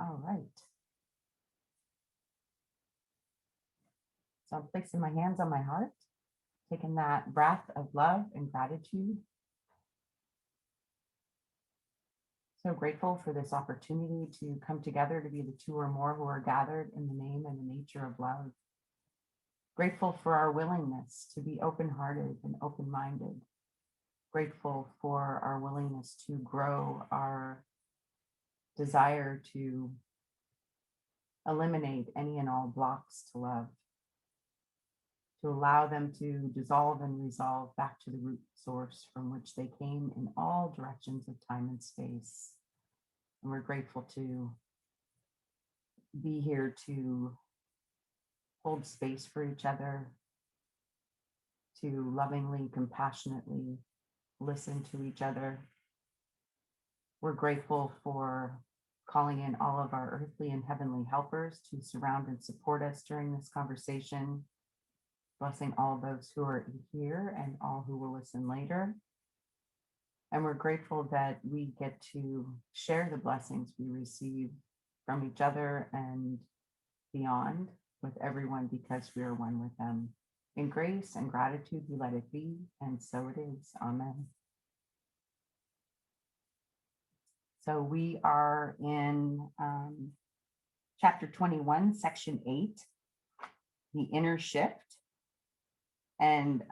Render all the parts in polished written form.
All right. So I'm placing my hands on my heart, taking that breath of love and gratitude. So grateful for this opportunity to come together to be the two or more who are gathered in the name and the nature of love. Grateful for our willingness to be open-hearted and open-minded. Grateful for our willingness to grow our desire to eliminate any and all blocks to love, to allow them to dissolve and resolve back to the root source from which they came in all directions of time and space. And we're grateful to be here to hold space for each other, to lovingly, compassionately listen to each other. We're grateful for calling in all of our earthly and heavenly helpers to surround and support us during this conversation. Blessing all those who are here and all who will listen later. And we're grateful that we get to share the blessings we receive from each other and beyond with everyone because we are one with them. In grace and gratitude, we let it be, and so it is. Amen. So we are in chapter 21, section 8, the inner shift. And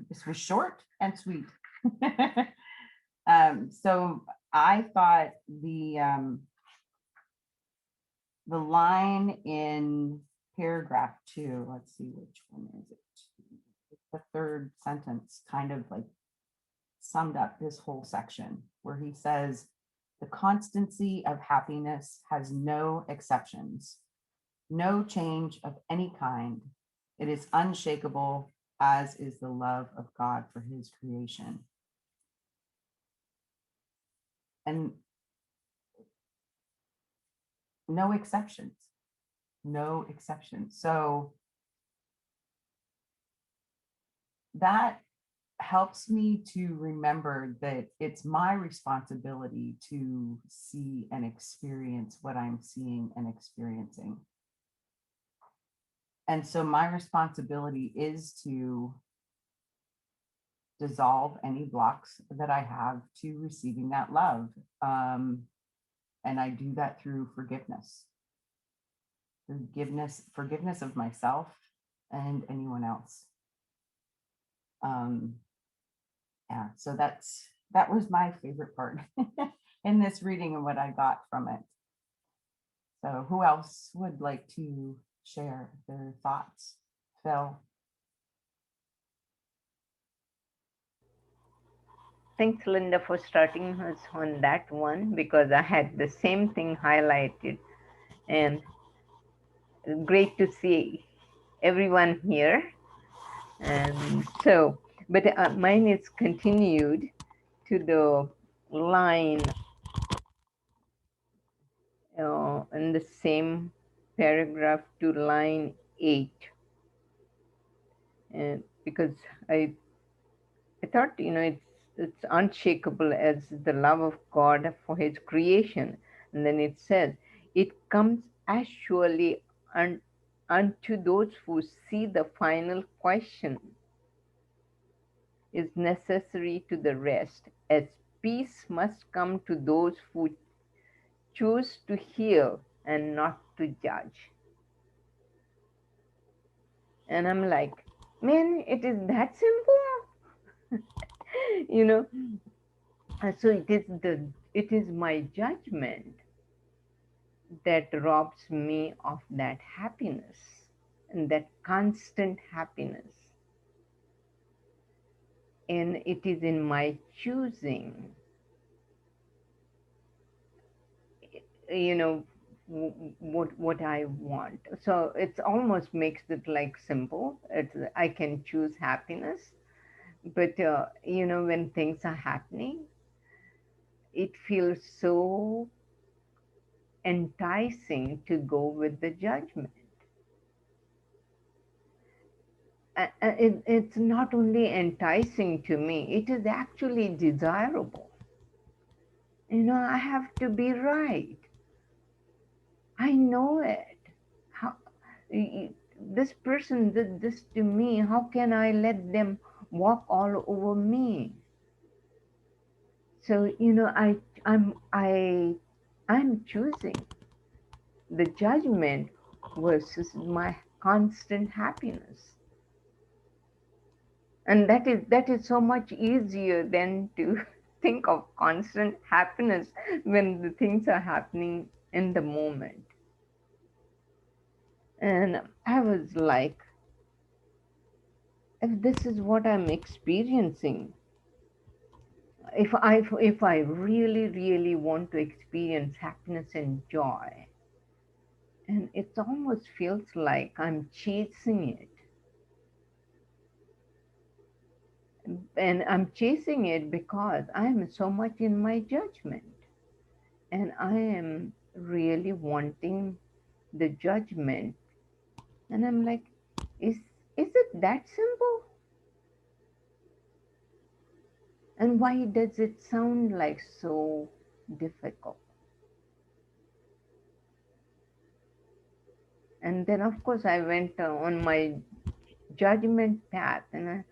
this was short and sweet. So I thought the line in paragraph 2, let's see, which one is it? The third sentence kind of like summed up this whole section where he says, the constancy of happiness has no exceptions, no change of any kind. It is unshakable, as is the love of God for his creation. And no exceptions, no exceptions. So that helps me to remember that it's my responsibility to see and experience what I'm seeing and experiencing. And so my responsibility is to dissolve any blocks that I have to receiving that love. And I do that through forgiveness of myself and anyone else. Yeah, so that was my favorite part in this reading and what I got from it. So who else would like to share their thoughts? Phil? Thanks, Linda, for starting us on that one, because I had the same thing highlighted. And great to see everyone here. And so, but mine is continued to the line in the same paragraph to line 8. And because I thought, it's unshakable as the love of God for his creation. And then it says, it comes as surely unto those who see the final question is necessary to the rest, as peace must come to those who choose to hear and not to judge. And I'm like, man, it is that simple. So it is my judgment that robs me of that happiness and that constant happiness. And it is in my choosing, what I want. So it almost makes it like simple. I can choose happiness, but when things are happening, it feels so enticing to go with the judgment. It's not only enticing to me, it is actually desirable. I have to be right. I know it. How this person did this to me? How can I let them walk all over me? So I'm choosing the judgment versus my constant happiness, and that is so much easier than to think of constant happiness when the things are happening in the moment. And I was like, if this is what I'm experiencing, if I really really want to experience happiness and joy, and it almost feels like I'm chasing it, and I'm chasing it because I am so much in my judgment, and I am really wanting the judgment, and I'm like, is it that simple? And why does it sound like so difficult? And then of course I went on my judgment path, and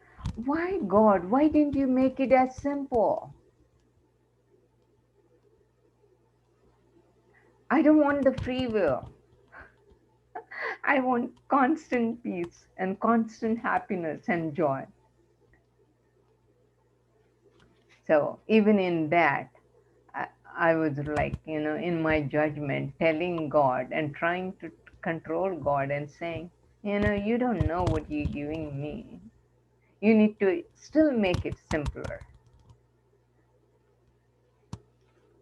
why God, why didn't you make it as simple? I don't want the free will. I want constant peace and constant happiness and joy. So even in that, I, I was like, in my judgment, telling God and trying to control God and saying, you don't know what you're giving me. You need to still make it simpler.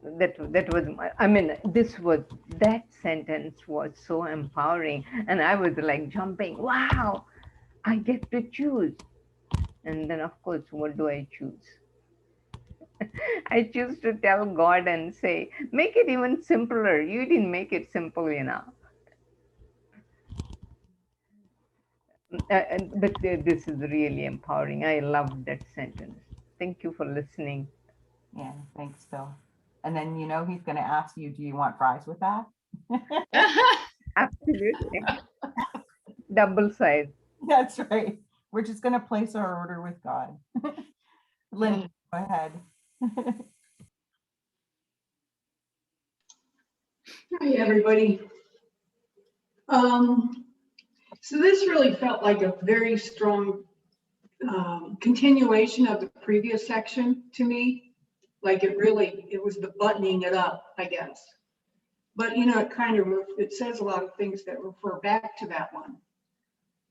That was my, I mean, that sentence was so empowering, and I was like jumping, wow, I get to choose. And then of course, what do I choose? I choose to tell God and say, make it even simpler. You didn't make it simple enough. But this is really empowering. I love that sentence. Thank you for listening. Yeah, thanks, Phil. And then he's going to ask you, do you want fries with that? Absolutely. Double size. That's right. We're just going to place our order with God. Linda, go ahead. Hi, everybody. So this really felt like a very strong continuation of the previous section to me. Like it was the buttoning it up, I guess. But it says a lot of things that refer back to that one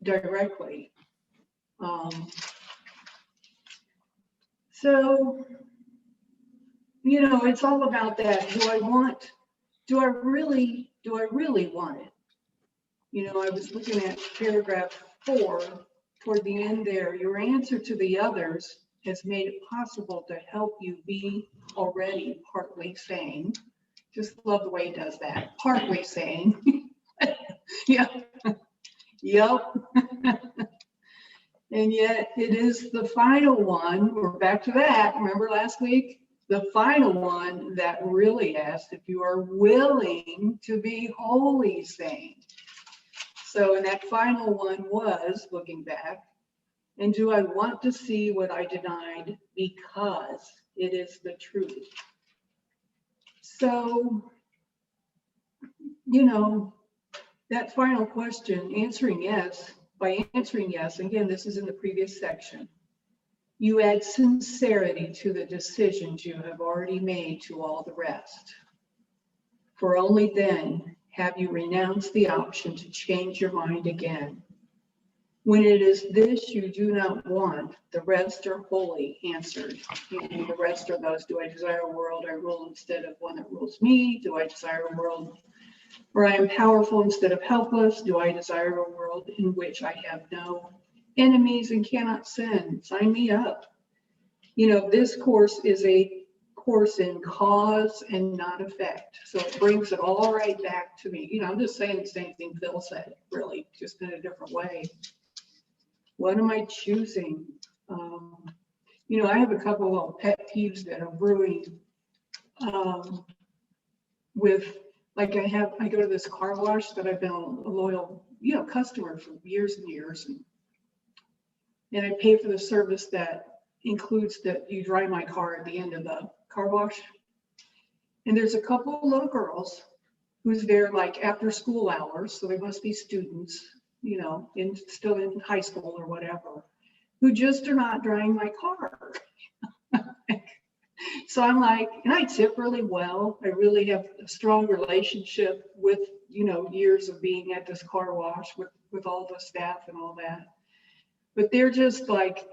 directly. So, it's all about that. Do I really want it? I was looking at paragraph 4 toward the end there. Your answer to the others has made it possible to help you be already partly sane. Just love the way he does that. Partly sane. Yeah. Yep. And yet it is the final one. We're back to that. Remember last week? The final one that really asks if you are willing to be wholly sane. So, and that final one was looking back, and do I want to see what I denied because it is the truth? So, that final question, answering yes, by answering yes, again, this is in the previous section, you add sincerity to the decisions you have already made to all the rest. For only then have you renounced the option to change your mind again. When it is this you do not want, the rest are wholly answered. And the rest are those, do I desire a world I rule instead of one that rules me? Do I desire a world where I am powerful instead of helpless? Do I desire a world in which I have no enemies and cannot sin? Sign me up. This course is a course in cause and not effect. So it brings it all right back to me. I'm just saying the same thing Phil said, really, just in a different way. What am I choosing? I have a couple of pet peeves that are brewing with Like I go to this car wash that I've been a loyal, customer for years and years. And I pay for the service that includes that you dry my car at the end of the car wash. And there's a couple of little girls who's there like after school hours, so they must be students, still in high school or whatever, who just are not drying my car. So I'm like, and I tip really well. I really have a strong relationship with, years of being at this car wash with all the staff and all that. But they're just like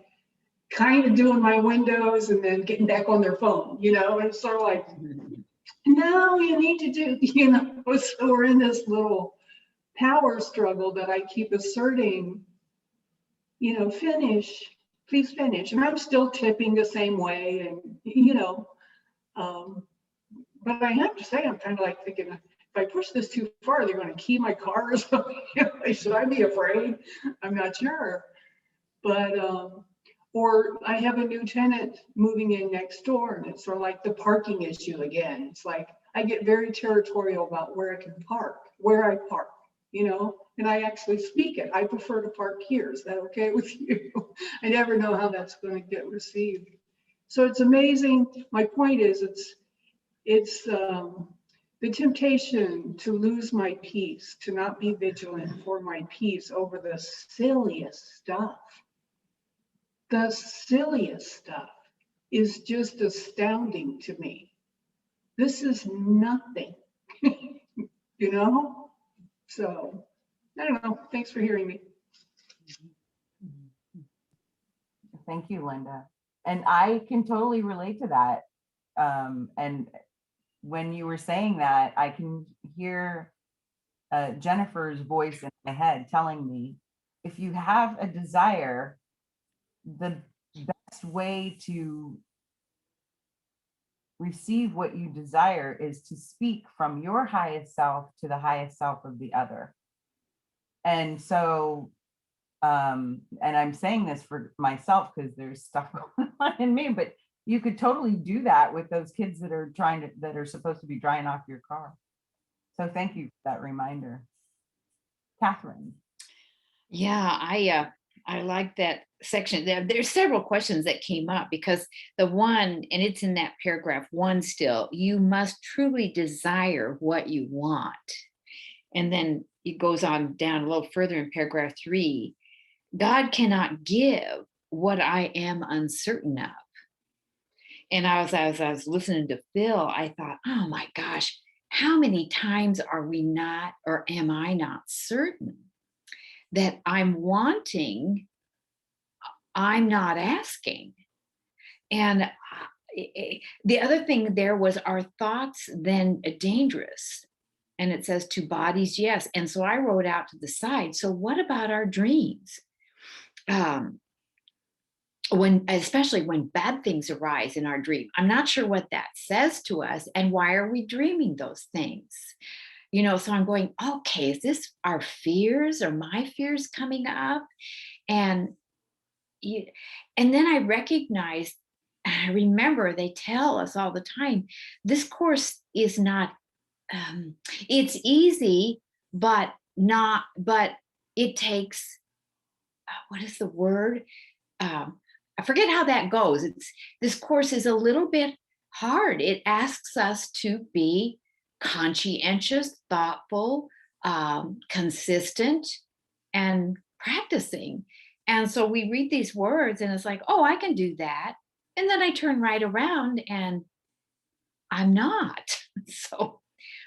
kind of doing my windows and then getting back on their phone, and it's sort of like, no, you need to do, so we're in this little power struggle that I keep asserting, finish, please finish. And I'm still tipping the same way. And, but I have to say, I'm kind of like thinking, if I push this too far, they're going to key my car or something. Should I be afraid? I'm not sure. But, or I have a new tenant moving in next door, and it's sort of like the parking issue again. It's like, I get very territorial about where I can park, where I park, and I actually speak it. I prefer to park here. Is that okay with you? I never know how that's going to get received. So it's amazing. My point is, it's the temptation to lose my peace, to not be vigilant for my peace over the silliest stuff. The silliest stuff is just astounding to me. This is nothing, So, I don't know. Thanks for hearing me. Thank you, Linda. And I can totally relate to that. And when you were saying that, I can hear Jennifer's voice in my head telling me, if you have a desire, the best way to receive what you desire is to speak from your highest self to the highest self of the other. And so, and I'm saying this for myself because there's stuff going on in me, but you could totally do that with those kids that are that are supposed to be drying off your car. So thank you for that reminder. Catherine. Yeah, I like that section. There's several questions that came up because the one, and it's in that paragraph 1 still, you must truly desire what you want. And then it goes on down a little further in paragraph 3, God cannot give what I am uncertain of. And as I was listening to Phil, I thought, oh my gosh, how many times are we not, or am I not certain that I'm wanting, I'm not asking? And the other thing there was, our thoughts then dangerous? And it says to bodies, yes. And so I wrote out to the side, so what about our dreams? Especially when bad things arise in our dream, I'm not sure what that says to us, and why are we dreaming those things? So I'm going, okay, is this our fears or my fears coming up? And then I recognize, I remember they tell us all the time, this course is not, it's easy, but it takes, what is the word? I forget how that goes. This course is a little bit hard. It asks us to be conscientious, thoughtful, consistent, and practicing. And so we read these words and it's like, oh, I can do that. And then I turn right around and I'm not. So,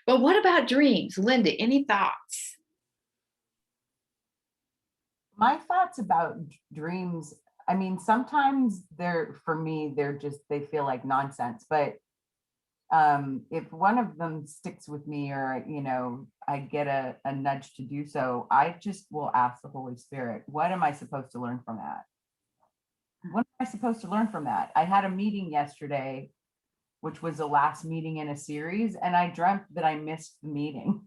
but what about dreams? Linda, any thoughts? My thoughts about dreams, I mean, sometimes for me, they feel like nonsense, but if one of them sticks with me, or, I get a nudge to do so, I just will ask the Holy Spirit, what am I supposed to learn from that? What am I supposed to learn from that? I had a meeting yesterday, which was the last meeting in a series, and I dreamt that I missed the meeting.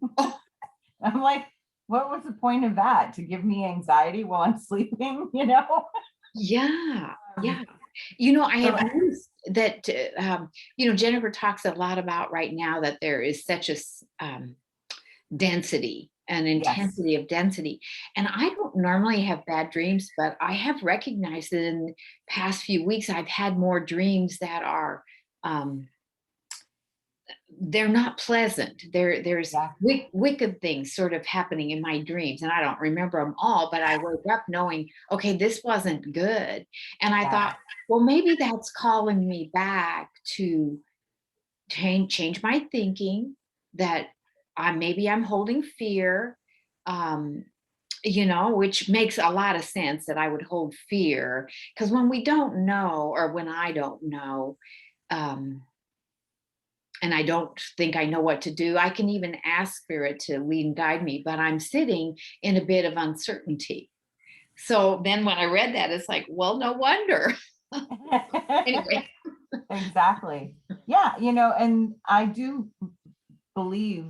I'm like, what was the point of that? To give me anxiety while I'm sleeping, Yeah. I have noticed that, Jennifer talks a lot about right now that there is such a density, an intensity of density. And I don't normally have bad dreams, but I have recognized that in the past few weeks, I've had more dreams that are, they're not pleasant. There's wicked things sort of happening in my dreams, and I don't remember them all, but I woke up knowing, okay, this wasn't good. And I thought, well, maybe that's calling me back to change my thinking, that maybe I'm holding fear, which makes a lot of sense that I would hold fear, because when we don't know, or when I don't know, and I don't think I know what to do, I can even ask spirit to lead and guide me, but I'm sitting in a bit of uncertainty. So then when I read that, it's like, well, no wonder. Anyway. Exactly. Yeah. And I do believe,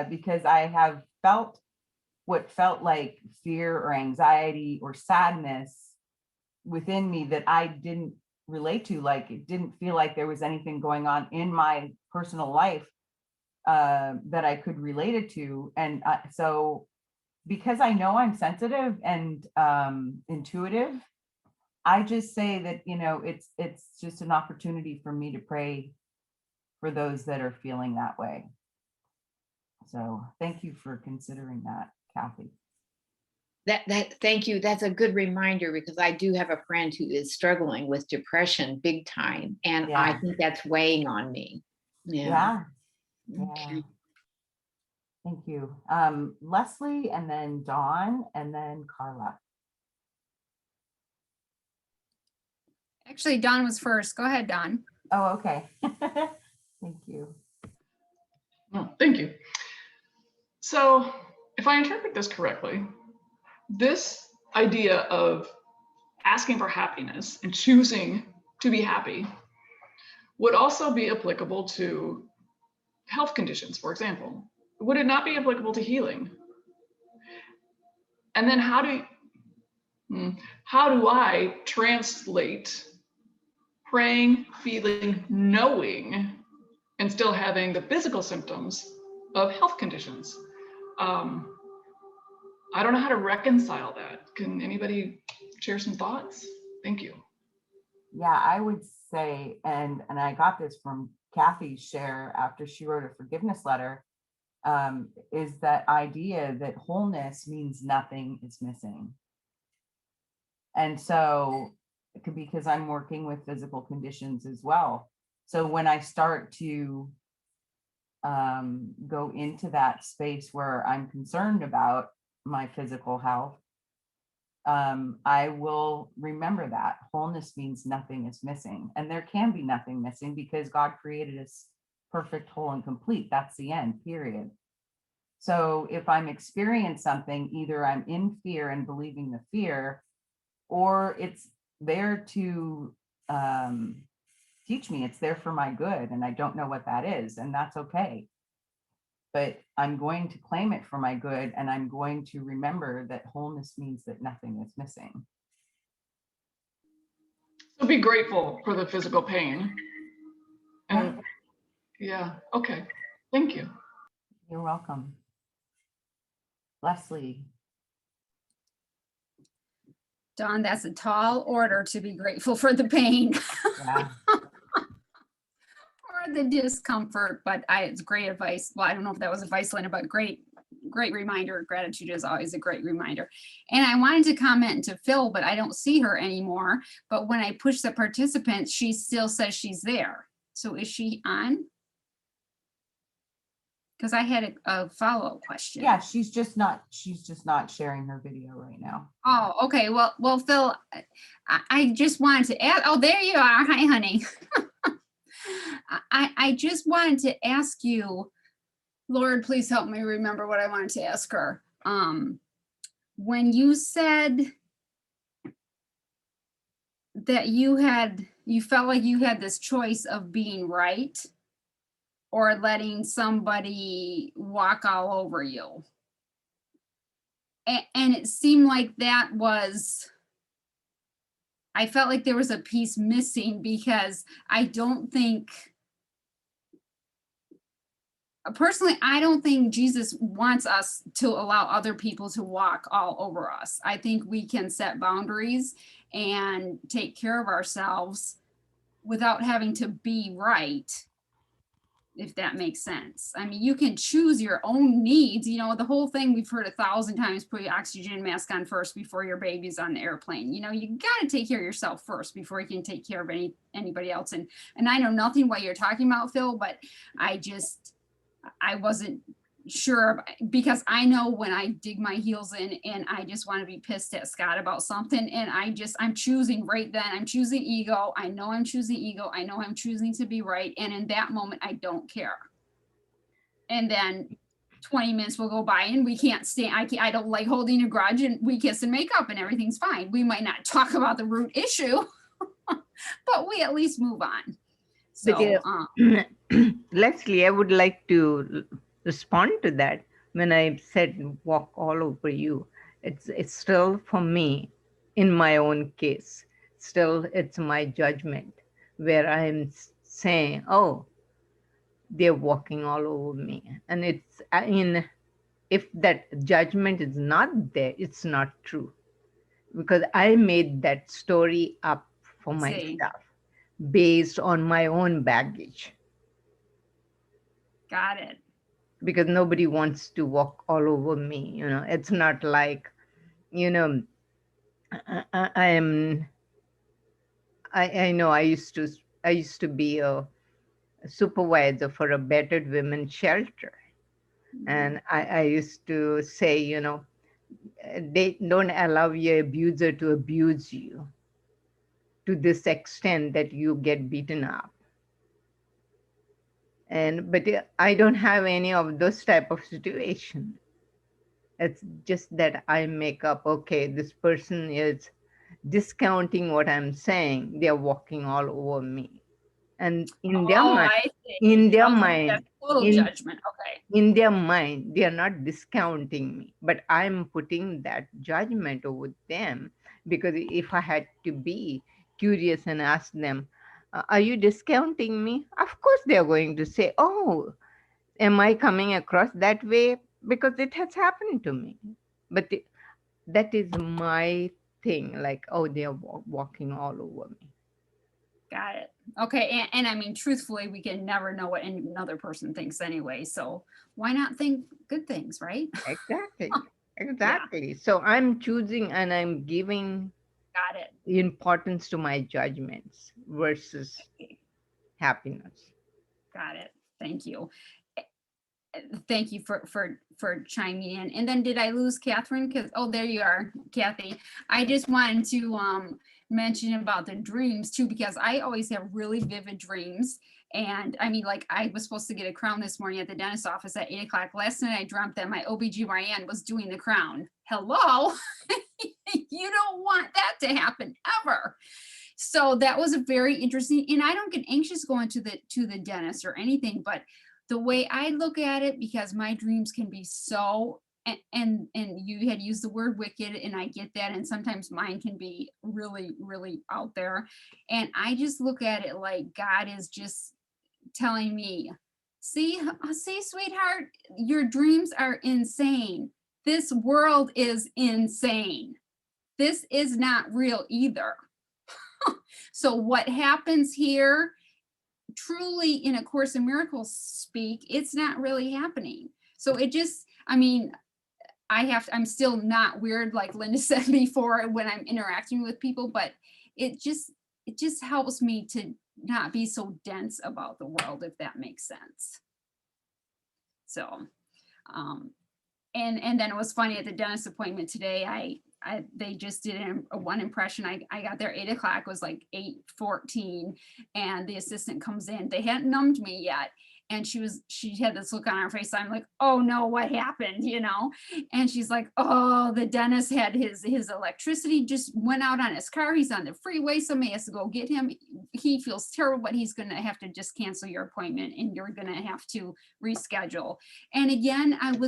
because I have felt what felt like fear or anxiety or sadness within me that I didn't relate to. Like, it didn't feel like there was anything going on in my personal life that I could relate it to. And so because I know I'm sensitive and intuitive, I just say that, it's just an opportunity for me to pray for those that are feeling that way. So thank you for considering that, Kathy. Thank you. That's a good reminder, because I do have a friend who is struggling with depression big time, and I think that's weighing on me. Yeah. Okay. Thank you. Leslie, and then Dawn, and then Carla. Actually, Dawn was first. Go ahead, Dawn. Oh, okay. Thank you. Oh, thank you. So if I interpret this correctly, this idea of asking for happiness and choosing to be happy would also be applicable to health conditions, for example. Would it not be applicable to healing? And then how do I translate praying, feeling, knowing, and still having the physical symptoms of health conditions? I don't know how to reconcile that. Can anybody share some thoughts? Thank you. Yeah, I would say, and I got this from Kathy's share after she wrote a forgiveness letter, is that idea that wholeness means nothing is missing. And so, because I'm working with physical conditions as well. So when I start to go into that space where I'm concerned about my physical health, I will remember that wholeness means nothing is missing. And there can be nothing missing, because God created us perfect, whole, and complete. That's the end, period. So if I'm experiencing something, either I'm in fear and believing the fear, or it's there to teach me, it's there for my good, and I don't know what that is, and that's okay. But I'm going to claim it for my good, and I'm going to remember that wholeness means that nothing is missing. So be grateful for the physical pain. And yeah, okay. Thank you. You're welcome. Leslie. Dawn, that's a tall order to be grateful for the pain. Yeah. Or the discomfort, but it's great advice. Well, I don't know if that was advice, Linda, but great reminder. Gratitude is always a great reminder. And I wanted to comment to Phil, but I don't see her anymore. But when I push the participants, she still says she's there. So is she on? Because I had a follow-up question. Yeah, she's just not sharing her video right now. Oh, okay. Well, Phil, I just wanted to add, oh, there you are. Hi, honey. I just wanted to ask you, Lord, please help me remember what I wanted to ask her. When you said that you felt like you had this choice of being right or letting somebody walk all over you. And it seemed like that was I felt like there was a piece missing because I don't think, personally, I don't think Jesus wants us to allow other people to walk all over us. I think we can set boundaries and take care of ourselves without having to be right, if that makes sense. I mean, you can choose your own needs. You know, the whole thing we've heard 1,000 times, put your oxygen mask on first before your baby's on the airplane. You know, you got to take care of yourself first before you can take care of anybody else. And I know nothing what you're talking about, Phil, but I wasn't sure, because I know when I dig my heels in and I just want to be pissed at Scott about something, and I'm choosing right then, I'm choosing ego. I know I'm choosing ego. I know I'm choosing to be right. And in that moment, I don't care. And then 20 minutes will go by and we can't stand, I don't like holding a grudge, and we kiss and make up and everything's fine. We might not talk about the root issue, but we at least move on. But, So, Leslie, I would like to respond to that. When I said walk all over you, it's still for me, in my own case, still it's my judgment where I'm saying, oh, they're walking all over me. And it's if that judgment is not there, it's not true. Because I made that story up for See. myself based on my own baggage. got it. Because nobody wants to walk all over me. You know, it's not like, you know, I know I used to be a supervisor for a battered women's shelter. And I used to say, you know, they don't allow your abuser to abuse you to this extent that you get beaten up. But I don't have any of those type of situation. It's just that I make up, okay, this person is discounting what I'm saying. They're walking all over me. And in their mind, I see. in their Okay, mind, that's total judgment. Okay. in their mind, they are not discounting me, but I'm putting that judgment over them. Because if I had to be curious and ask them, are you discounting me? Of course, they're going to say, oh, am I coming across that way? Because it has happened to me. But that is my thing, like, oh, they are walking all over me. Got it. Okay. And I mean, truthfully, we can never know what another person thinks anyway. So why not think good things, right? Exactly. Exactly. So I'm choosing and I'm giving Got it. importance to my judgments versus happiness. Got it. Thank you. Thank you for chiming in. And then did I lose Catherine? Because, oh, there you are, Kathy. I just wanted to mention about the dreams too, because I always have really vivid dreams. And I mean, like, I was supposed to get a crown this morning at the dentist office at 8 o'clock. Last night I dreamt that my OBGYN was doing the crown. Hello? You don't want that to happen ever. So that was a very interesting, and I don't get anxious going to the dentist or anything, but the way I look at it, because my dreams can be so, and you had used the word wicked, and I get that, and sometimes mine can be really, really out there. And I just look at it like God is just telling me, see, sweetheart, your dreams are insane. This world is insane. This is not real either. So what happens here, truly in A Course in Miracles speak, it's not really happening. So it just, I mean, I'm still not weird, like Linda said before, when I'm interacting with people, but it just helps me to not be so dense about the world, if that makes sense. So, and then it was funny at the dentist appointment today, they just did a one impression. I got there 8 o'clock, it was like 8:14, and the assistant comes in. They hadn't numbed me yet. And she had this look on her face. I'm like, oh no, what happened? You know? And she's like, oh, the dentist had his electricity just went out on his car. He's on the freeway. Somebody has to go get him. He feels terrible, but he's going to have to just cancel your appointment and you're going to have to reschedule. And again, I'm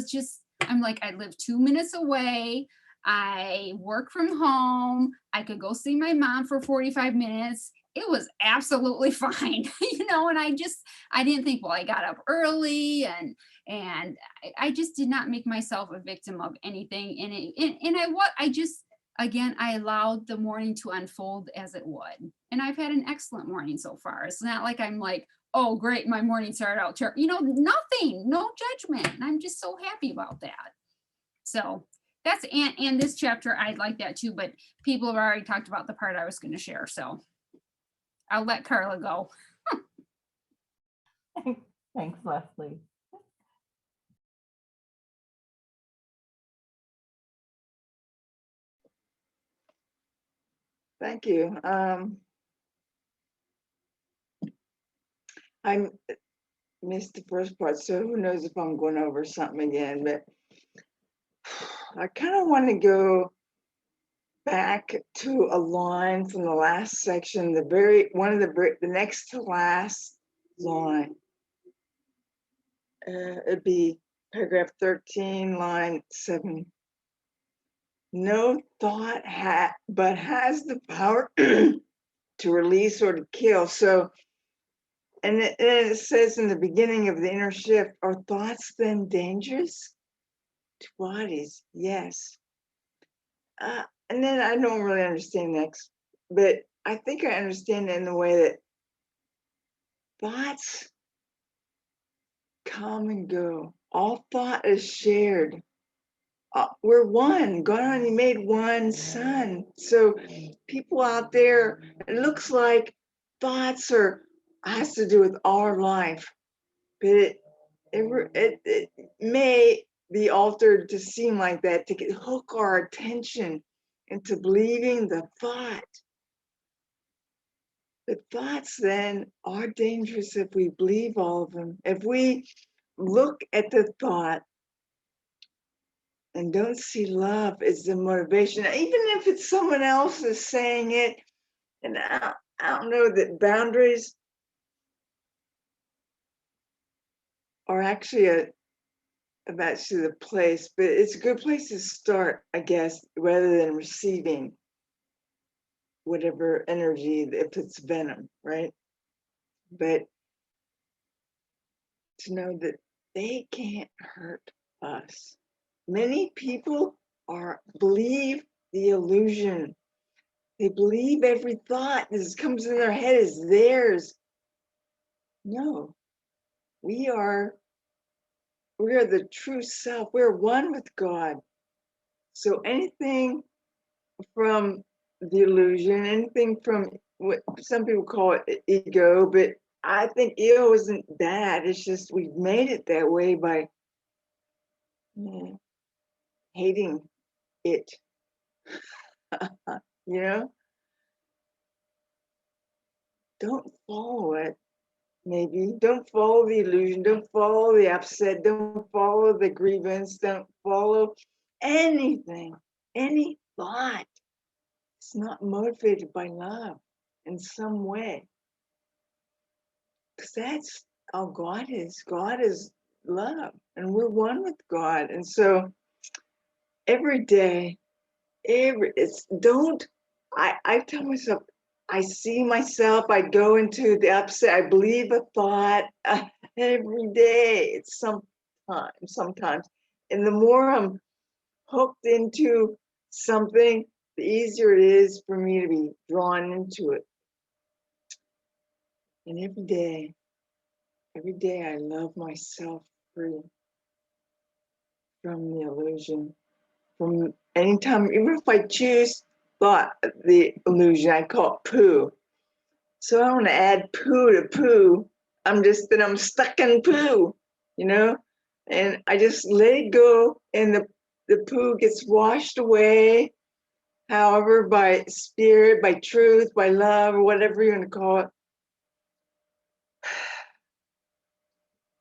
like, I live 2 minutes away. I work from home. I could go see my mom for 45 minutes. It was absolutely fine, and I didn't think, well, I got up early and I just did not make myself a victim of anything. Again, I allowed the morning to unfold as it would. And I've had an excellent morning so far. It's not like I'm like, oh, great, my morning started out terrible. Nothing, no judgment. And I'm just so happy about that. So that's, and this chapter, I'd like that too, but people have already talked about the part I was going to share. So I'll let Carla go. Thanks, Leslie. Thank you. I missed the first part, so who knows if I'm going over something again, but I kind of want to go back to a line from the last section, the next to last line. It'd be paragraph 13, line 7. No thought but has the power to release or to kill. So, and it says in the beginning of the inner shift, are thoughts then dangerous to bodies? Yes. And then I don't really understand next, but I think I understand it in the way that thoughts come and go. All thought is shared. We're one. God only made one son. So people out there, it looks like thoughts has to do with our life, but it may be altered to seem like that, to hook our attention into believing the thought. The thoughts then are dangerous if we believe all of them. If we look at the thought and don't see love as the motivation, even if it's someone else is saying it, and I don't know that boundaries are actually that's the place, but it's a good place to start, I guess, rather than receiving whatever energy, if it's venom, right? But to know that they can't hurt us. Many people believe the illusion. They believe every thought that comes in their head is theirs. No, we are the true self. We're one with God. So anything from the illusion, anything from what some people call it ego, but I think ego isn't bad. It's just we've made it that way by hating it. Don't follow it. Maybe don't follow the illusion, don't follow the upset, don't follow the grievance, don't follow anything, any thought. It's not motivated by love in some way. Because that's how God is. God is love, and we're one with God. And so every day, I tell myself, I see myself, I go into the upset, I believe a thought every day. It's sometimes. And the more I'm hooked into something, the easier it is for me to be drawn into it. And every day I love myself free from the illusion. From anytime, even if I choose the illusion, I call it poo. So I want to add poo to poo. I'm stuck in poo, and I just let it go, and the poo gets washed away, however, by spirit, by truth, by love, or whatever you're going to call it.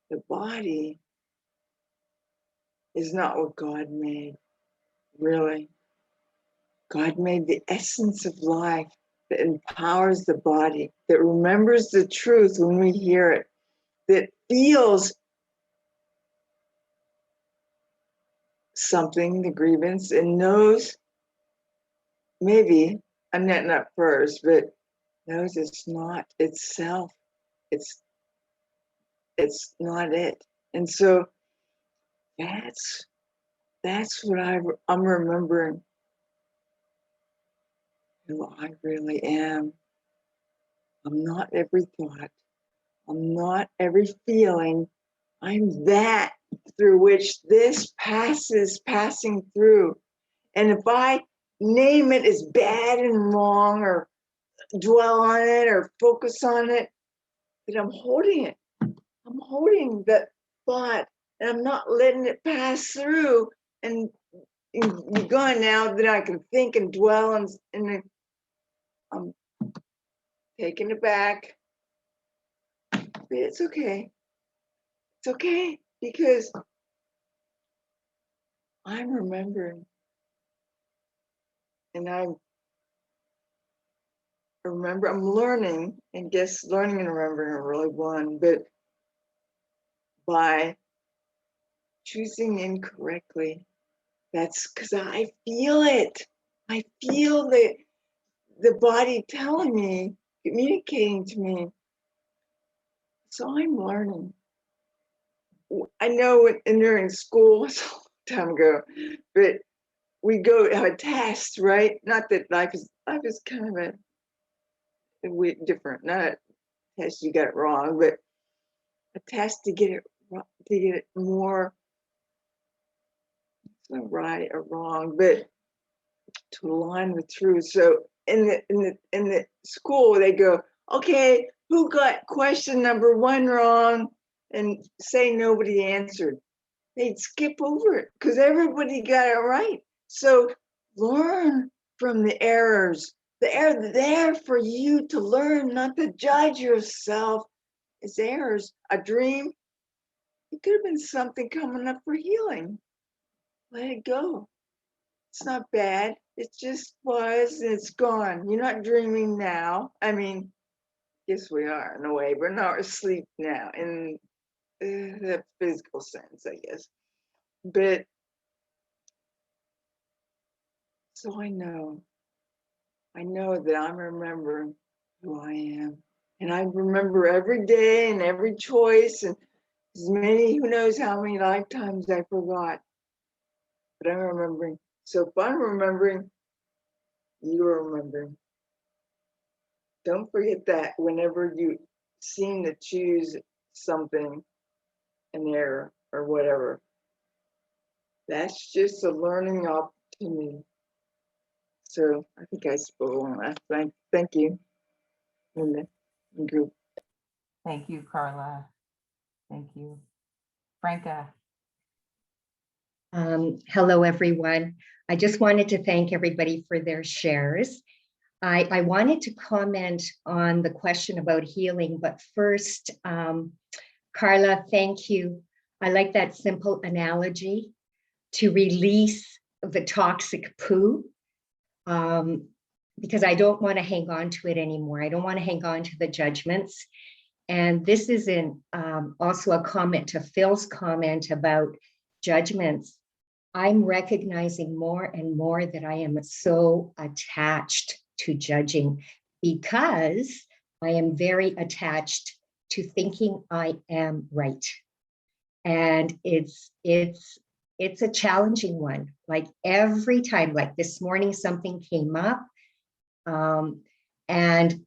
The body is not what God made, really. God made the essence of life that empowers the body, that remembers the truth when we hear it, that feels something, the grievance, and knows maybe, I'm not first, but knows it's not itself. It's not it. And so that's what I'm remembering who I really am. I'm not every thought. I'm not every feeling. I'm that through which this passing through. And if I name it as bad and wrong or dwell on it or focus on it, then I'm holding it. I'm holding that thought and I'm not letting it pass through and be gone. Now that I can think and dwell and then I'm taking it back. But it's okay. It's okay because I'm remembering. And I remember, I'm learning, and guess learning and remembering are really one, but by choosing incorrectly, that's because I feel it. I feel the body telling me, communicating to me. So I'm learning. I know during school, it's a long time ago, but we go have a test, right? Not that life is kind of different, not a test you got it wrong, but a test to get it more, it's not right or wrong, but to align with truth. So in the school, they go, okay, who got question number 1 wrong? And say nobody answered. They'd skip over it because everybody got it right. So learn from the errors. They're there for you to learn, not to judge yourself as errors. A dream, it could have been something coming up for healing. Let it go. It's not bad. It just was, and it's gone. You're not dreaming now. I mean, yes, we are in a way. We're not asleep now in the physical sense, I guess. But so I know that I'm remembering who I am. And I remember every day and every choice and as many, who knows how many lifetimes I forgot. But I'm remembering. So if I'm remembering, you're remembering. Don't forget that whenever you seem to choose something, an error or whatever, that's just a learning opportunity. So I think I spoke on that. Thank you, Linda and group. Thank you, Carla. Thank you. Franca. Hello, everyone. I just wanted to thank everybody for their shares. I wanted to comment on the question about healing, but first, Carla, thank you. I like that simple analogy to release the toxic poo, because I don't want to hang on to it anymore. I don't want to hang on to the judgments. And this is also a comment to Phil's comment about judgments. I'm recognizing more and more that I am so attached to judging because I am very attached to thinking I am right. And it's a challenging one. Like every time, like this morning, something came up and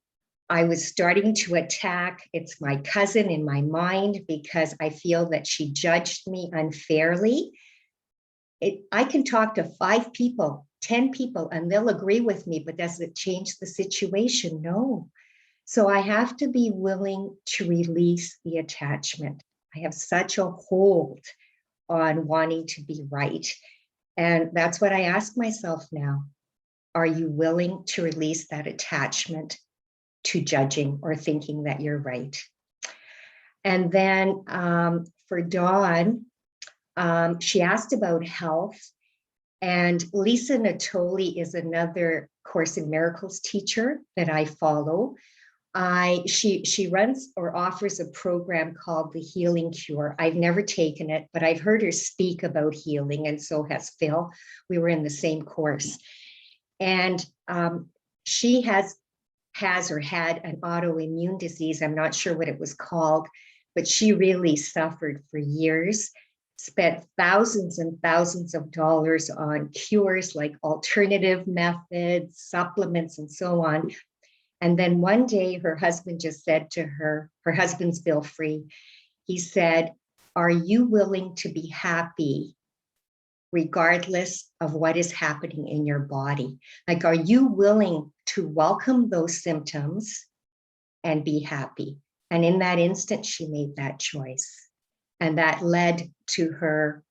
I was starting to attack. It's my cousin in my mind because I feel that she judged me unfairly. I can talk to 5 people, 10 people, and they'll agree with me, but does it change the situation? No. So I have to be willing to release the attachment. I have such a hold on wanting to be right. And that's what I ask myself now. Are you willing to release that attachment to judging or thinking that you're right? And then for Dawn, she asked about health, and Lisa Natoli is another Course in Miracles teacher that I follow. She runs or offers a program called the Healing Cure. I've never taken it, but I've heard her speak about healing, and so has Phil. We were in the same course. And she has or had an autoimmune disease. I'm not sure what it was called, but she really suffered for years, spent thousands and thousands of dollars on cures like alternative methods, supplements, and so on. And then one day her husband just said to her, her husband's bill free, he said, "Are you willing to be happy regardless of what is happening in your body? Like, are you willing to welcome those symptoms and be happy?" And in that instant, she made that choice. And that led to her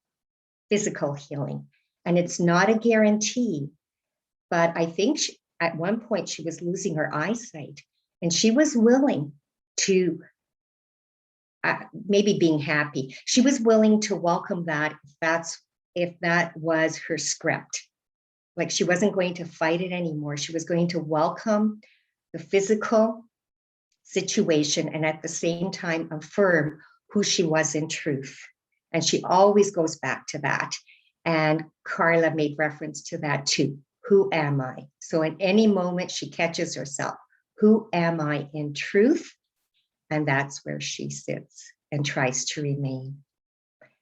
physical healing. And it's not a guarantee, but I think at one point she was losing her eyesight, and she was willing to, maybe being happy, she was willing to welcome that if that was her script. Like, she wasn't going to fight it anymore. She was going to welcome the physical situation and at the same time affirm who she was in truth. And she always goes back to that. And Carla made reference to that too. Who am I? So in any moment she catches herself, who am I in truth? And that's where she sits and tries to remain.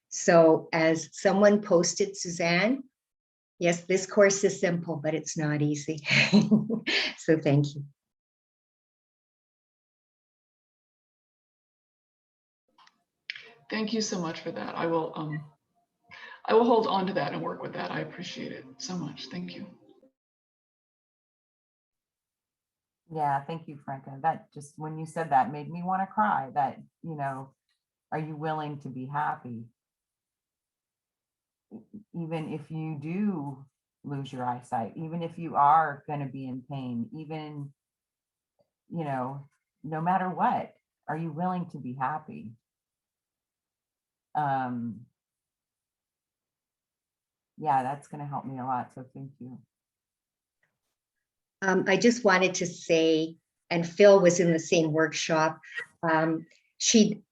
So as someone posted, Suzanne, yes, this course is simple, but it's not easy. So thank you. Thank you so much for that. I will hold on to that and work with that. I appreciate it so much. Thank you. Yeah, thank you, Franca. That just, when you said that, made me want to cry. That, are you willing to be happy? Even if you do lose your eyesight, even if you are going to be in pain, even, no matter what, are you willing to be happy? Yeah, that's going to help me a lot. So thank you. I just wanted to say, and Phil was in the same workshop,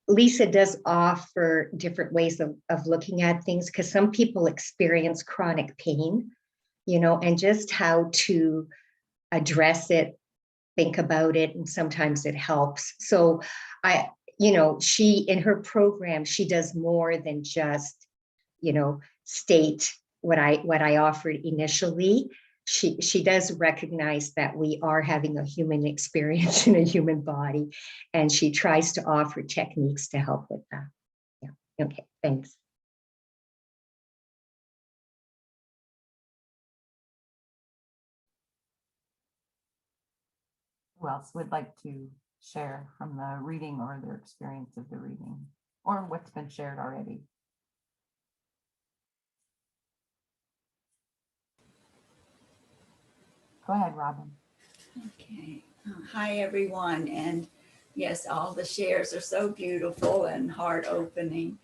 Lisa does offer different ways of looking at things, because some people experience chronic pain, and just how to address it, think about it, and sometimes it helps. So she, in her program, she does more than just, state what I offered initially. She does recognize that we are having a human experience in a human body, and she tries to offer techniques to help with that. Yeah. Okay, thanks. Who else would like to share from the reading or their experience of the reading or what's been shared already? Go ahead, Robin. Okay. Hi, everyone. And yes, all the shares are so beautiful and heart opening.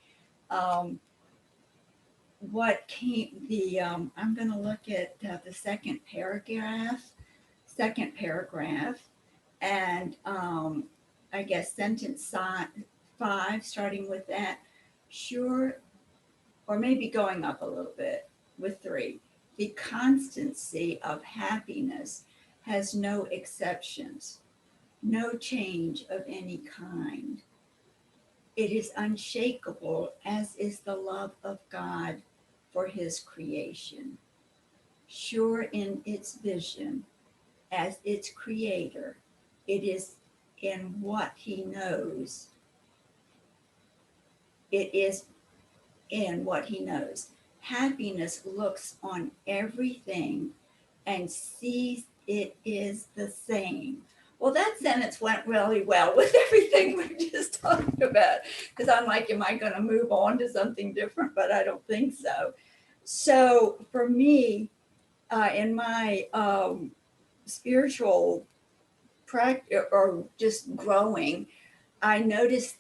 What came, I'm going to look at the second paragraph, and I guess sentence 5, starting with that. Sure, or maybe going up a little bit with 3. The constancy of happiness has no exceptions, no change of any kind. It is unshakable, as is the love of God for his creation. Sure in its vision, as its creator, it is in what he knows. It is in what he knows. Happiness looks on everything and sees it is the same. Well, that sentence went really well with everything we just talked about, because I'm like, am I going to move on to something different? But I don't think so. So for me, in my spiritual practice or just growing, I noticed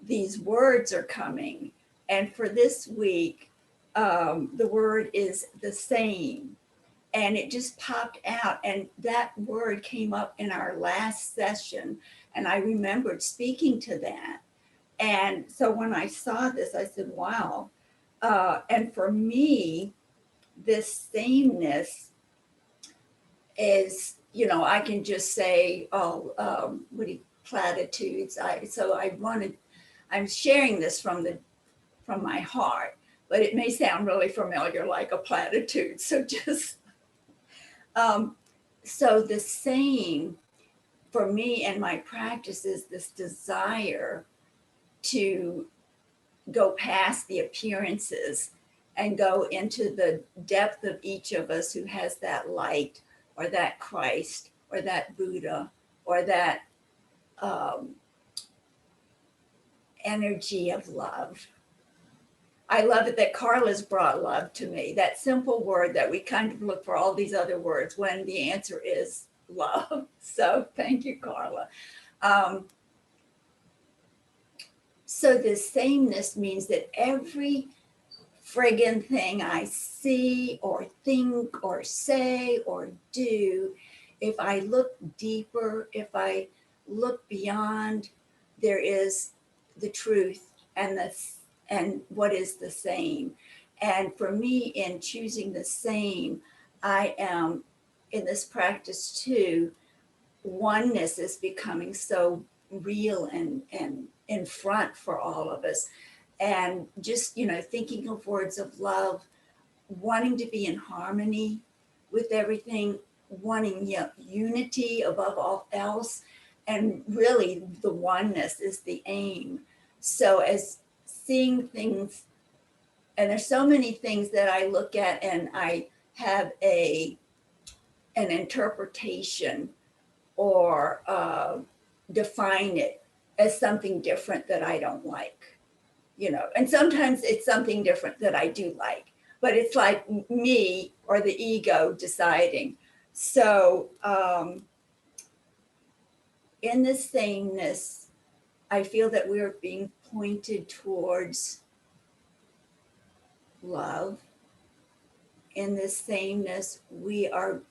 these words are coming. And for this week, the word is the same. and it just popped out. And that word came up in our last session. And I remembered speaking to that. And so when I saw this, I said, wow. And for me, this sameness is, I can just say, oh, platitudes. I'm sharing this from my heart, but it may sound really familiar, like a platitude. So so the same for me and my practice is this desire to go past the appearances and go into the depth of each of us who has that light or that Christ or that Buddha or that energy of love. I love it that Carla's brought love to me, that simple word that we kind of look for all these other words when the answer is love. So thank you, Carla. So this sameness means that every friggin' thing I see or think or say or do, if I look deeper, if I look beyond, there is the truth and what is the same. And for me, in choosing the same, I am in this practice too. Oneness is becoming so real and in front for all of us. And just, thinking of words of love, wanting to be in harmony with everything, wanting unity above all else. And really, the oneness is the aim. So, as seeing things, and there's so many things that I look at and I have an interpretation or define it as something different that I don't like. And sometimes it's something different that I do like, but it's like me or the ego deciding. So in this sameness, I feel that we're being pointed towards love. In this sameness, we are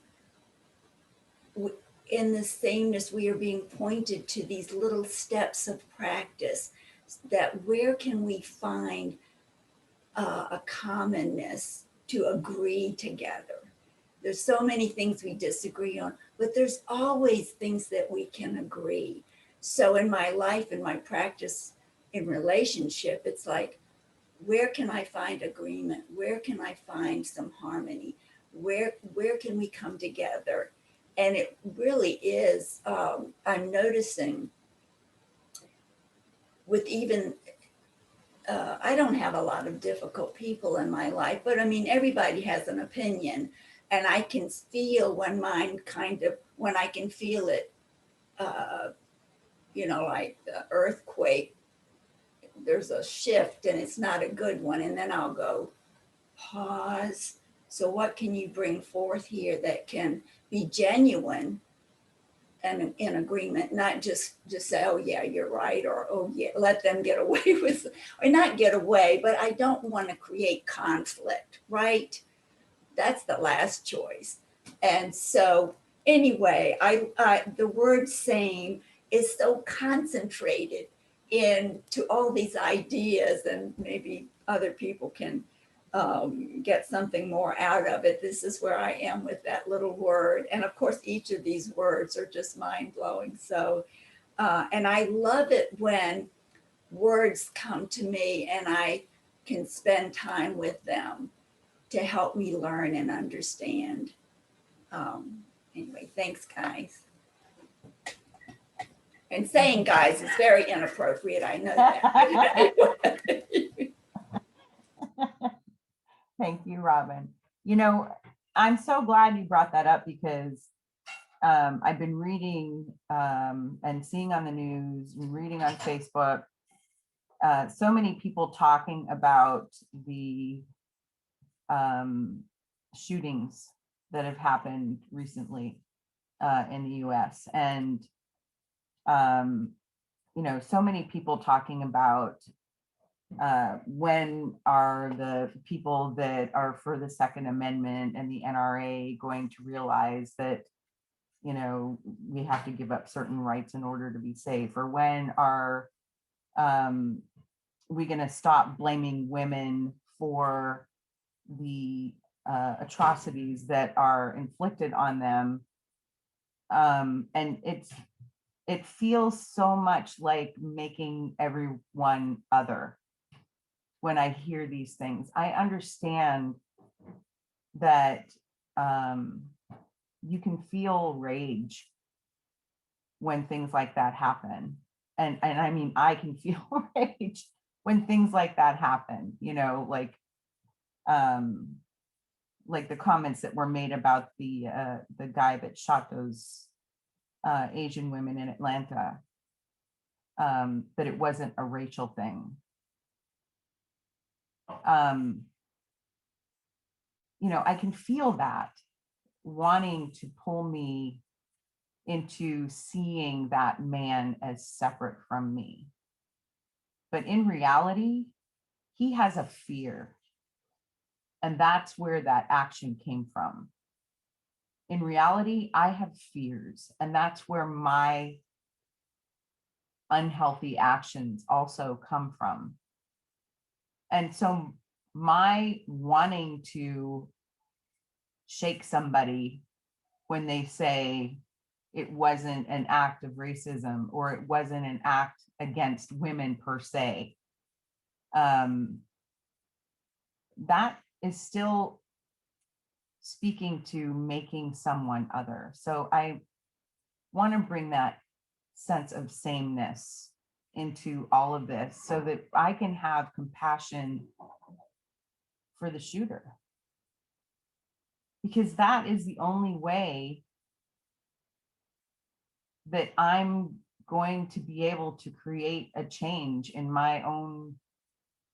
being pointed to these little steps of practice, that where can we find a commonness to agree together. There's so many things we disagree on, but there's always things that we can agree. So in my life, in my practice, in relationship, it's like, where can I find agreement? Where can I find some harmony? Where can we come together? And it really is, I'm noticing with even, I don't have a lot of difficult people in my life, but I mean, everybody has an opinion. And I can feel when mine when I can feel it, like the earthquake, there's a shift and it's not a good one. And then I'll go, pause. So what can you bring forth here that can be genuine and in agreement, not just say, oh yeah, you're right, or oh yeah, let them get away with, or not get away, but I don't want to create conflict, right? That's the last choice. And so anyway, the word same is so concentrated into all these ideas, and maybe other people can get something more out of it. This is where I am with that little word. And of course, each of these words are just mind blowing. So, and I love it when words come to me and I can spend time with them to help me learn and understand. Anyway, thanks, guys. And saying guys is very inappropriate. I know that. Thank you, Robin. I'm so glad you brought that up, because I've been reading and seeing on the news and reading on Facebook, so many people talking about the shootings that have happened recently in the US. And, so many people talking about When are the people that are for the Second Amendment and the NRA going to realize that, you know, we have to give up certain rights in order to be safe? Or when are we going to stop blaming women for the atrocities that are inflicted on them? And it feels so much like making everyone other. When I hear these things, I understand that you can feel rage when things like that happen. And I mean, I can feel rage when things like that happen, you know, like the comments that were made about the guy that shot those Asian women in Atlanta, that it wasn't a racial thing. You know, I can feel that wanting to pull me into seeing that man as separate from me. But in reality, he has a fear. And that's where that action came from. In reality, I have fears, and that's where my unhealthy actions also come from. And so my wanting to shake somebody when they say it wasn't an act of racism or it wasn't an act against women per se, that is still speaking to making someone other. So I want to bring that sense of sameness into all of this so that I can have compassion for the shooter. Because that is the only way that I'm going to be able to create a change in my own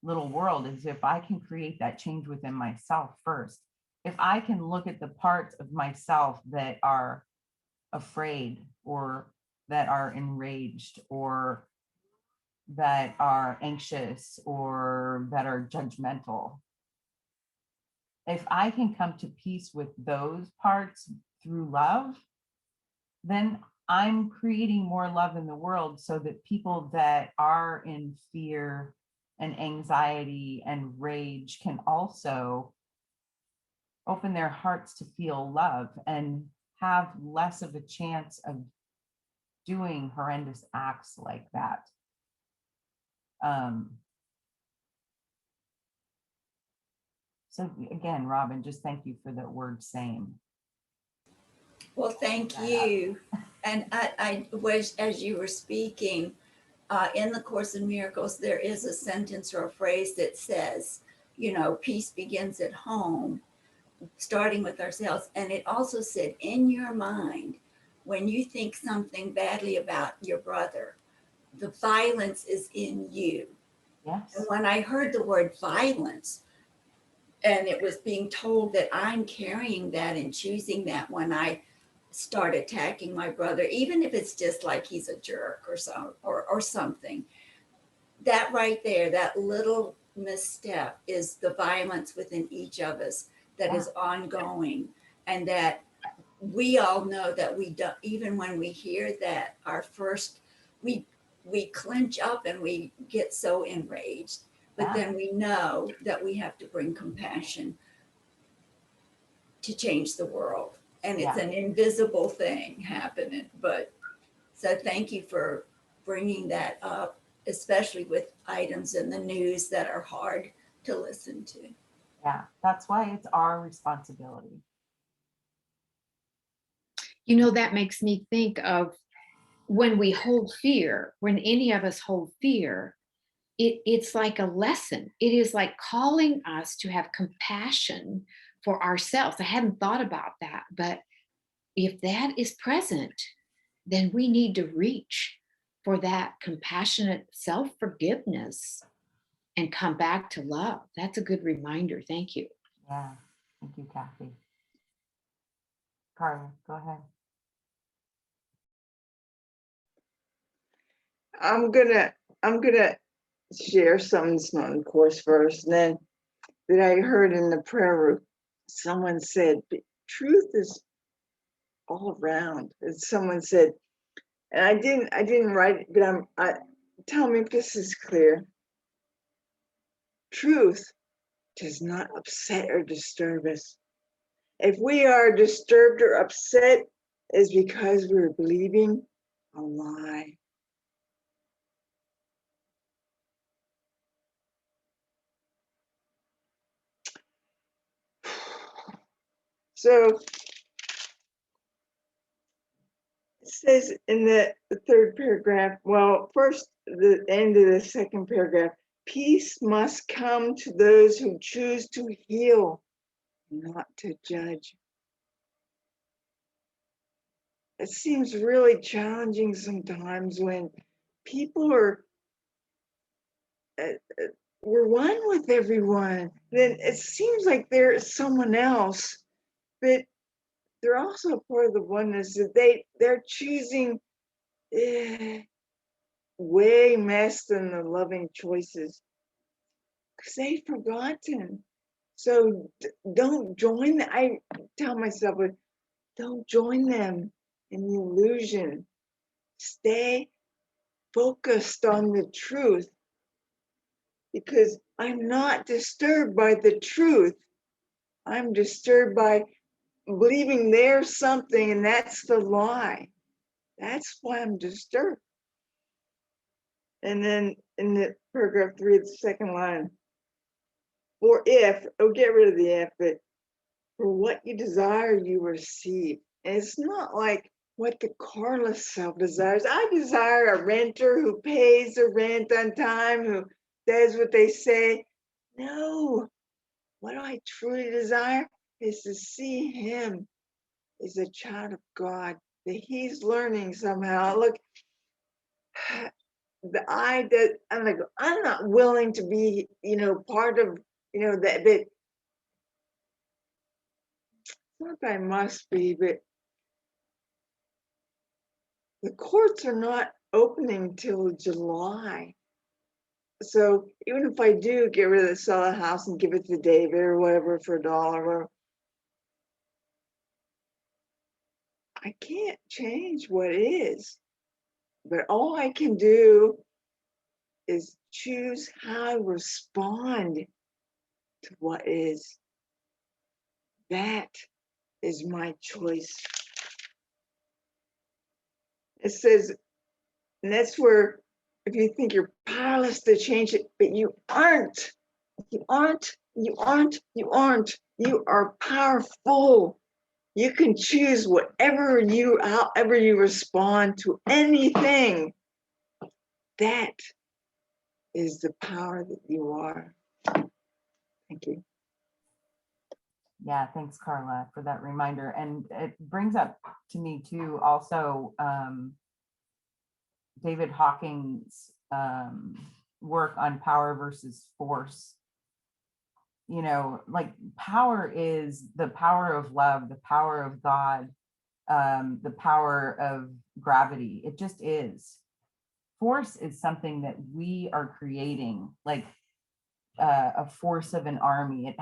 little world, is if I can create that change within myself first. If I can look at the parts of myself that are afraid or that are enraged or that are anxious or that are judgmental, if I can come to peace with those parts through love, then I'm creating more love in the world so that people that are in fear and anxiety and rage can also open their hearts to feel love and have less of a chance of doing horrendous acts like that. So again, Robin, just thank you for the word same. Well, thank you. And I was, as you were speaking, in the Course in Miracles, there is a sentence or a phrase that says, you know, peace begins at home, starting with ourselves. And it also said, in your mind, when you think something badly about your brother, the violence is in you. Yes. And when I heard the word violence, and it was being told that I'm carrying that and choosing that when I start attacking my brother, even if it's just like he's a jerk or something, that right there, that little misstep is the violence within each of us that is ongoing, and that we all know that we don't, even when we hear that, our first, we clench up and we get so enraged, but then we know that we have to bring compassion to change the world. And it's an invisible thing happening. But so thank you for bringing that up, especially with items in the news that are hard to listen to. Yeah, that's why it's our responsibility. You know, that makes me think of when we hold fear, when any of us hold fear, it's like a lesson. It is like calling us to have compassion for ourselves. I hadn't thought about that, but if that is present, then we need to reach for that compassionate self-forgiveness and come back to love. That's a good reminder. Thank you. Yeah, thank you, Kathy. Carla, go ahead. I'm gonna share something that's not in the course verse. And then that I heard in the prayer room, someone said, truth is all around. And someone said, and I didn't write it, but tell me if this is clear. Truth does not upset or disturb us. If we are disturbed or upset, it's because we're believing a lie. So it says in the third paragraph, well, first, the end of the second paragraph, peace must come to those who choose to heal, not to judge. It seems really challenging sometimes when people are, we're one with everyone. Then it seems like there's someone else, but they're also part of the oneness that they're choosing way less than the loving choices because they've forgotten. So don't join. I tell myself, don't join them in the illusion. Stay focused on the truth because I'm not disturbed by the truth. I'm disturbed by believing there's something and that's the lie. That's why I'm disturbed. And then in the paragraph 3, the second line, get rid of the if, but for what you desire, you receive. And it's not like what the carless self desires. I desire a renter who pays the rent on time, who does what they say. No, what I truly desire is to see him as a child of God, that he's learning somehow. Look, I'm not willing to be, part of, that, but not that I must be, but the courts are not opening till July. So even if I do get rid of the sell the house and give it to David or whatever for $1, I can't change what is. But all I can do is choose how I respond to what is. That is my choice. It says, and that's where if you think you're powerless to change it, but you aren't. You aren't. You aren't. You aren't. You are powerful. You can choose however you respond to anything. That is the power that you are. Thank you. Yeah, thanks, Carla, for that reminder. And it brings up to me too, also, David Hawking's work on power versus force. Like power is the power of love, the power of God, the power of gravity. It just is. Force is something that we are creating, like a force of an army.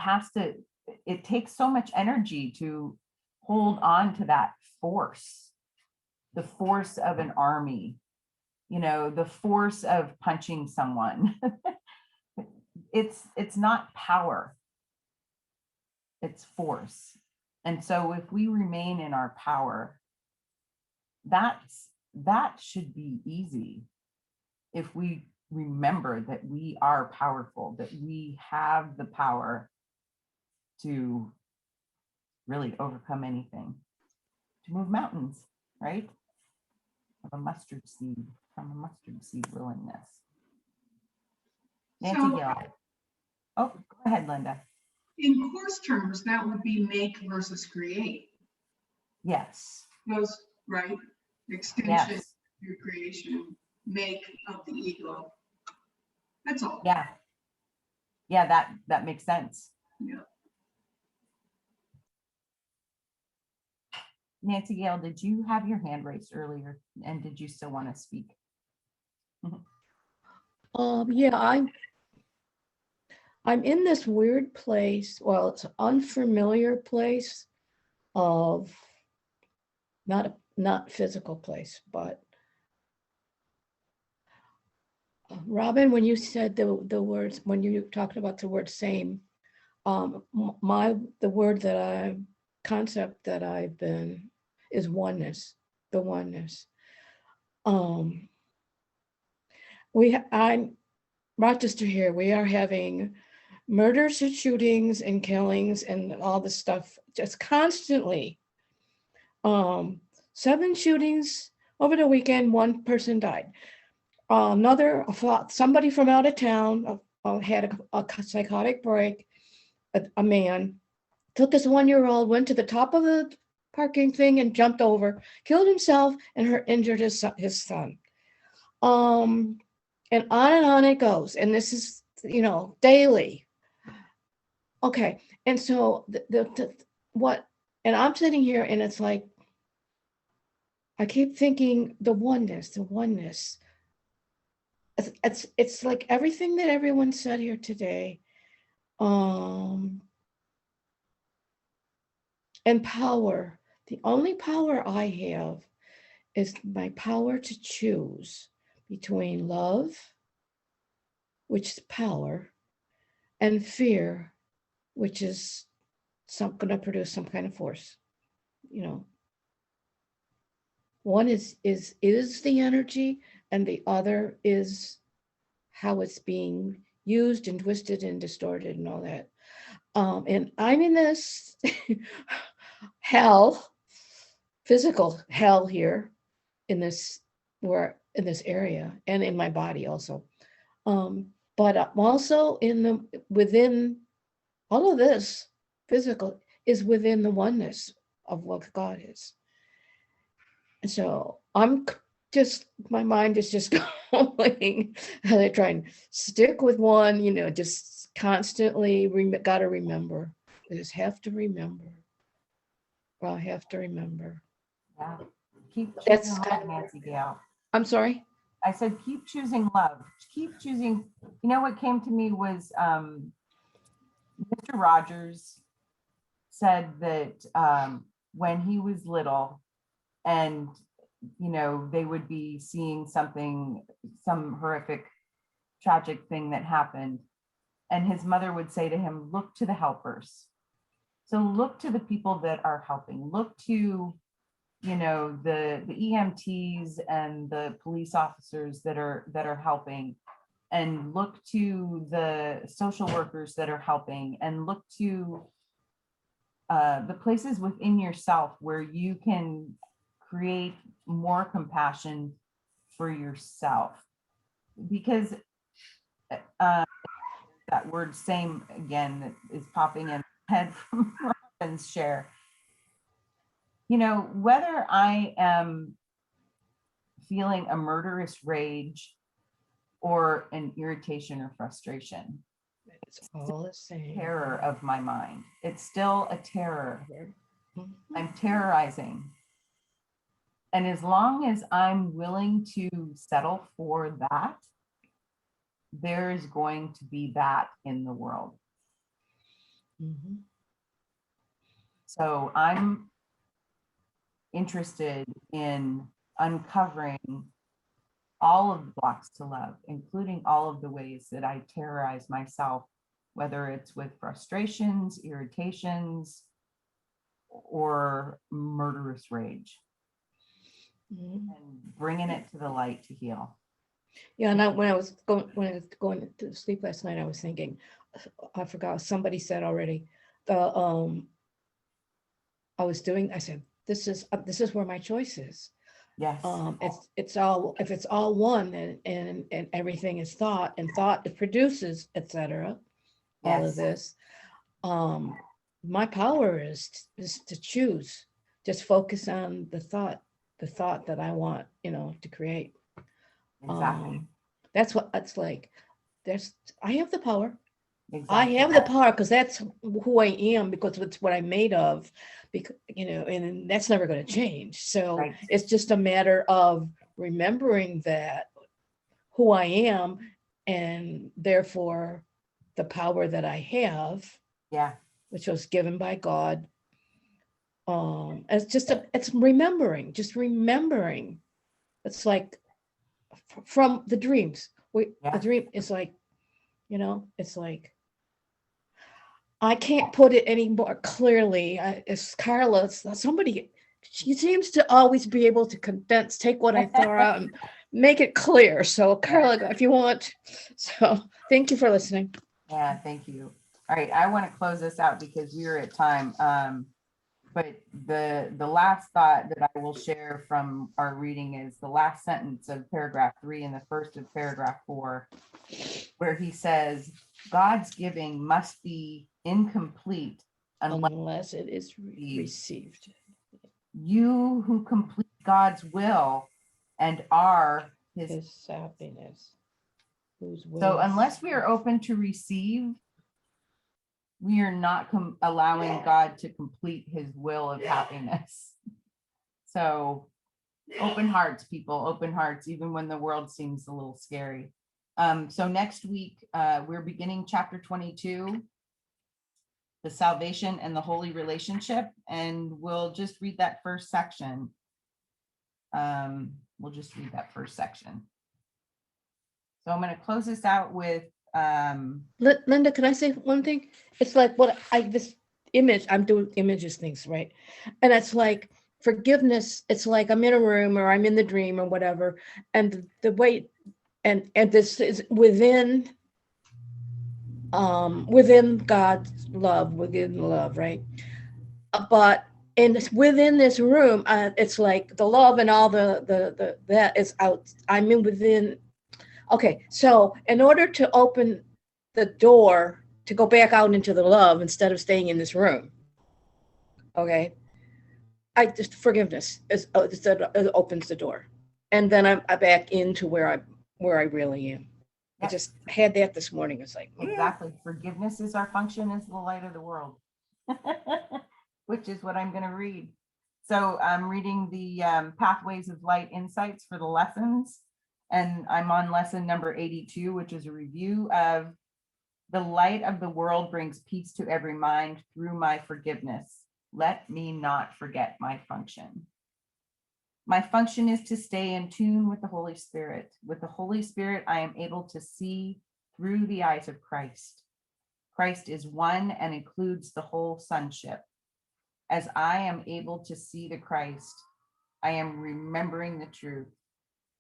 It takes so much energy to hold on to that force, the force of an army, the force of punching someone. It's not power, it's force. And so if we remain in our power, that should be easy. If we remember that we are powerful, that we have the power to really overcome anything, to move mountains, right? From a mustard seed willingness. Nancy So Gill. Oh, go ahead, Linda. in course terms, that would be make versus create. Yes. Those, right? Extension Yes. through creation, make of the ego. That's all. Yeah. Yeah, that makes sense. Yeah. Nancy Gale, did you have your hand raised earlier? And did you still want to speak? Yeah, I'm in this weird place. Well, it's an unfamiliar place of not physical place, but Robin, when you said the words, when you talked about the word same, the word that concept that I've been is oneness, the oneness. I'm Rochester here. We are having murders and shootings and killings and all this stuff just constantly. 7 shootings over the weekend, 1 person died. Somebody from out of town had a psychotic break. A man took his 1-year-old, went to the top of the parking thing and jumped over, killed himself, and injured his son. And on it goes. And this is, daily. Okay. And so and I'm sitting here and it's like, I keep thinking the oneness. It's like everything that everyone said here today. And power. The only power I have is my power to choose between love, which is power, and fear, which is going to produce some kind of force. One is the energy, and the other is how it's being used and twisted and distorted and all that. And I'm in this physical hell here in this area and in my body also. But I'm also within all of this physical is within the oneness of what God is. And so my mind is just going, and I try and stick with one, just constantly got to remember. I just have to remember. Well, I have to remember. Yeah. Keep That's choosing love, Nancy Gale. I'm sorry? I said, keep choosing love. Keep choosing. What came to me was Mr. Rogers said that when he was little and, they would be seeing some horrific, tragic thing that happened. And his mother would say to him, look to the helpers. So look to the people that are helping. Look to, the EMTs and the police officers that are helping, and look to the social workers that are helping, and look to the places within yourself where you can create more compassion for yourself. Because that word same again that is popping in my head from Robin's share. Whether I am feeling a murderous rage or an irritation or frustration, it's all the same. Terror of my mind. It's still a terror. Mhm. I'm terrorizing. And as long as I'm willing to settle for that, there is going to be that in the world. Mhm. So I'm interested in uncovering all of the blocks to love, including all of the ways that I terrorize myself, whether it's with frustrations, irritations, or murderous rage, Mhm. and bringing it to the light to heal. Yeah, and when I was going to sleep last night, I was thinking, I forgot, somebody said already, I said, this is where my choice is. Yes. It's all, if it's all one, and everything is thought, and thought it produces, etc. All of this. My power is to choose. Just focus on the thought that I want, to create. Exactly. That's what it's like. I have the power. Exactly. I have the power because that's who I am, because it's what I'm made of, because, and that's never going to change. So Right. it's just a matter of remembering that who I am And therefore, the power that I have, Yeah. which was given by God, it's remembering, just remembering. It's like from the dreams. The Yeah. dream is like, it's like, I can't put it any more clearly. It's Carla, somebody, she seems to always be able to condense, take what I throw out and make it clear. So Carla, if you want. So thank you for listening. Yeah, thank you. All right, I want to close this out because we are at time. But the last thought that I will share from our reading is the last sentence of paragraph 3 and the first of paragraph 4, where he says, God's giving must be incomplete Unless it is received. You who complete God's will and are his happiness. So unless we are open to receive, we are not allowing God to complete his will of happiness. So open hearts, people, open hearts, even when the world seems a little scary. So next week, we're beginning chapter 22, the salvation and the holy relationship, and we'll just read that first section. We'll just read that first section. So I'm going to close this out with Linda, can I say one thing? It's like this image, I'm doing images things, right? And it's like forgiveness. It's like I'm in a room or I'm in the dream or whatever. And the way, and this is within God's love, within love, right? But within this room, it's like the love and all the that is out. I'm in within. Okay, so in order to open the door to go back out into the love instead of staying in this room, okay, I just forgiveness it opens the door, and then I'm back into where I really am. I just had that this morning. It's like exactly, forgiveness is our function as the light of the world, which is what I'm going to read. So I'm reading the Pathways of Light Insights for the lessons. And I'm on lesson number 82, which is a review of the light of the world brings peace to every mind through my forgiveness. Let me not forget my function. My function is to stay in tune with the Holy Spirit. With the Holy Spirit, I am able to see through the eyes of Christ. Christ is one and includes the whole sonship. As I am able to see the Christ, I am remembering the truth.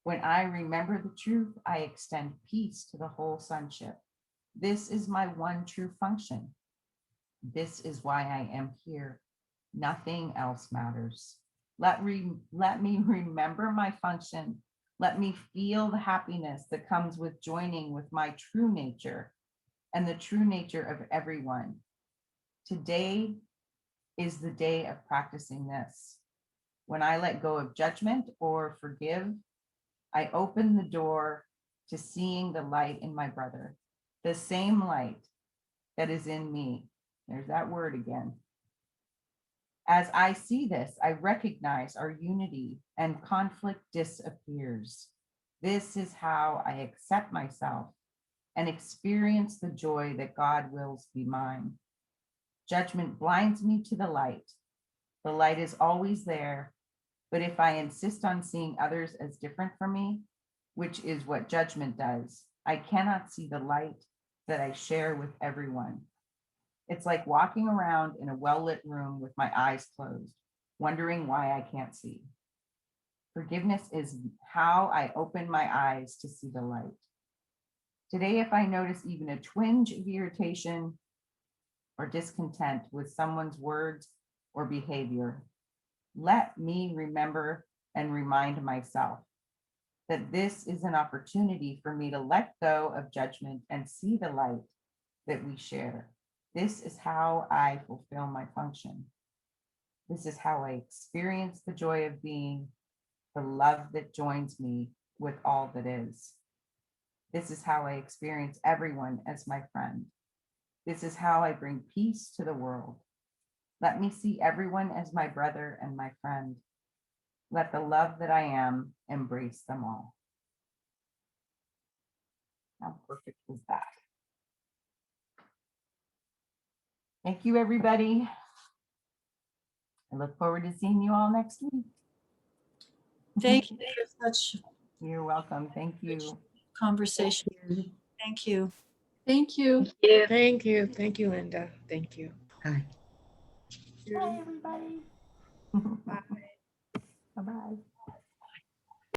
When I remember the truth, I extend peace to the whole sonship. This is my one true function. This is why I am here. Nothing else matters. Let me remember my function. Let me feel the happiness that comes with joining with my true nature and the true nature of everyone. Today is the day of practicing this. When I let go of judgment or forgive, I open the door to seeing the light in my brother, the same light that is in me. There's that word again. As I see this, I recognize our unity and conflict disappears. This is how I accept myself and experience the joy that God wills be mine. Judgment blinds me to the light. The light is always there, but if I insist on seeing others as different from me, which is what judgment does, I cannot see the light that I share with everyone. It's like walking around in a well-lit room with my eyes closed, wondering why I can't see. Forgiveness is how I open my eyes to see the light. Today, if I notice even a twinge of irritation or discontent with someone's words or behavior, let me remember and remind myself that this is an opportunity for me to let go of judgment and see the light that we share. This is how I fulfill my function. This is how I experience the joy of being, the love that joins me with all that is. This is how I experience everyone as my friend. This is how I bring peace to the world. Let me see everyone as my brother and my friend. Let the love that I am embrace them all. How perfect is that? Thank you, everybody. I look forward to seeing you all next week. Thank you for such You're welcome. Thank you. conversation. Thank you. Thank you. Yeah. Thank you. Thank you, Linda. Thank you. Hi. Bye, everybody. Bye. Bye-bye.